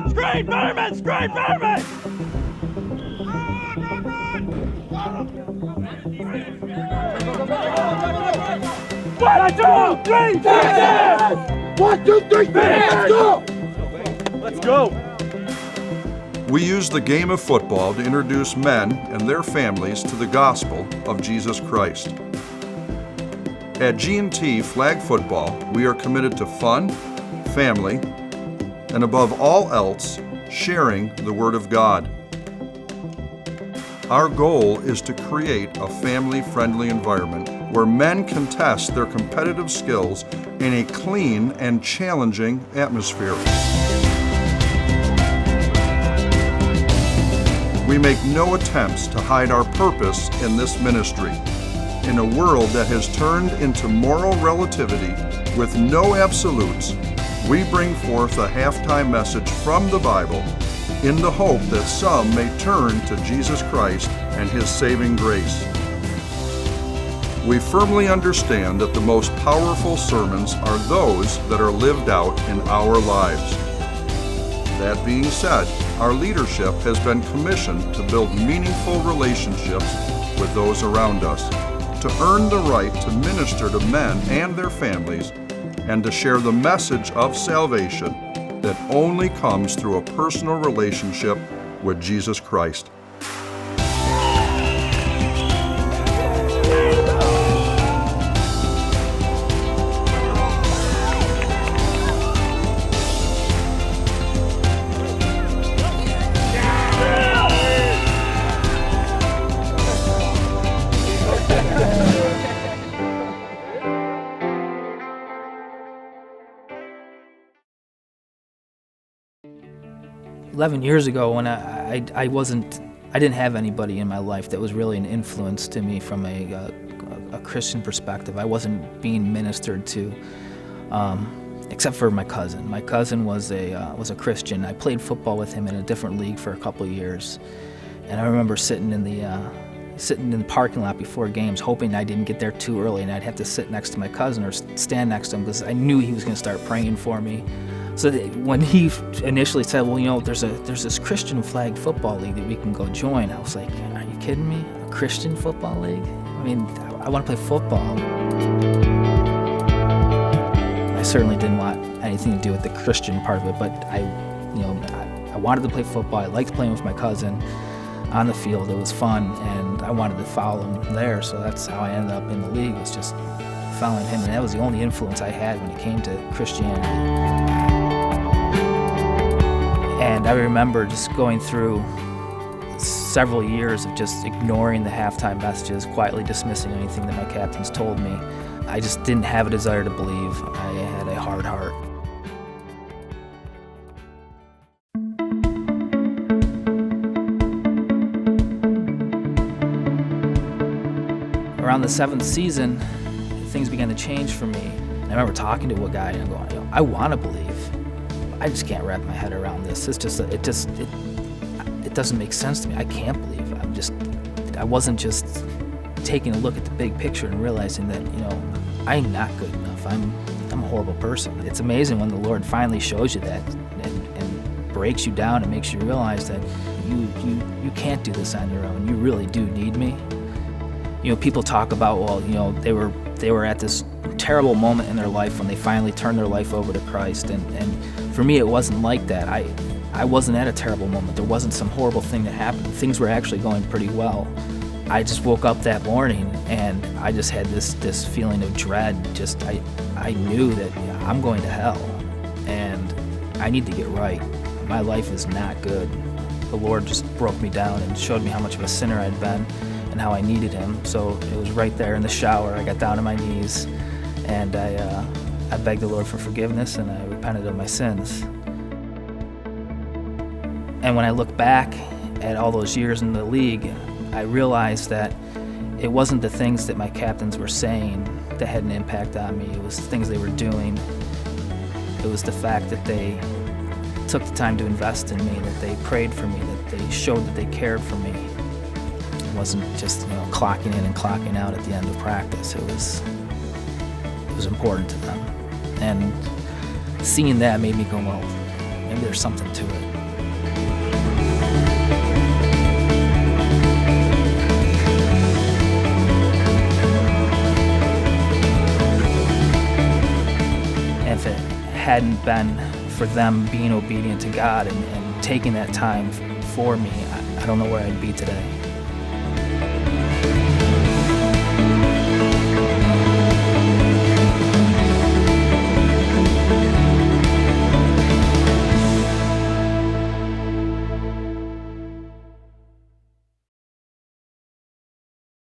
Screen, Betterman! Screen, Betterman! One, two, three, finish! 1, 2, 3, finish! Let's go! Let's go! We use the game of football to introduce men and their families to the gospel of Jesus Christ. At GandT Flag Football, we are committed to fun, family, and above all else, sharing the Word of God. Our goal is to create a family-friendly environment where men can test their competitive skills in a clean and challenging atmosphere. We make no attempts to hide our purpose in this ministry. In a world that has turned into moral relativity with no absolutes, we bring forth a halftime message from the Bible in the hope that some may turn to Jesus Christ and His saving grace. We firmly understand that the most powerful sermons are those that are lived out in our lives. That being said, our leadership has been commissioned to build meaningful relationships with those around us, to earn the right to minister to men and their families, and to share the message of salvation that only comes through a personal relationship with Jesus Christ. "11 years ago, when I didn't have anybody in my life that was really an influence to me from a Christian perspective. I wasn't being ministered to, except for my cousin. My cousin was a Christian. I played football with him in a different league for a couple of years, and I remember sitting in the parking lot before games, hoping I didn't get there too early, and I'd have to sit next to my cousin or stand next to him because I knew he was going to start praying for me. So when he initially said, well, there's this Christian flag football league that we can go join, I was like, are you kidding me? A Christian football league? I mean, I want to play football. I certainly didn't want anything to do with the Christian part of it, but I wanted to play football. I liked playing with my cousin on the field. It was fun, and I wanted to follow him there, so that's how I ended up in the league, was just following him, and that was the only influence I had when it came to Christianity. And I remember just going through several years of just ignoring the halftime messages, quietly dismissing anything that my captains told me. I just didn't have a desire to believe. I had a hard heart. Around the 7th season, things began to change for me. I remember talking to a guy and going, I want to believe. I just can't wrap my head around this. It doesn't make sense to me. I can't believe. I wasn't just taking a look at the big picture and realizing that, I'm not good enough. I'm a horrible person. It's amazing when the Lord finally shows you that and breaks you down and makes you realize that you can't do this on your own. You really do need me. People talk about, they were at this terrible moment in their life when they finally turned their life over to Christ, and for me it wasn't like that. I wasn't at a terrible moment. There wasn't some horrible thing that happened. Things were actually going pretty well. I just woke up that morning and I just had this feeling of dread. I knew that I'm going to hell and I need to get right. My life is not good. The Lord just broke me down and showed me how much of a sinner I'd been and how I needed Him. So it was right there in the shower. I got down on my knees and I begged the Lord for forgiveness, and I repented of my sins. And when I look back at all those years in the league, I realized that it wasn't the things that my captains were saying that had an impact on me. It was the things they were doing. It was the fact that they took the time to invest in me, that they prayed for me, that they showed that they cared for me. It wasn't just clocking in and clocking out at the end of practice. It was important to them. And seeing that made me go, well, maybe there's something to it. If it hadn't been for them being obedient to God and taking that time for me, I don't know where I'd be today.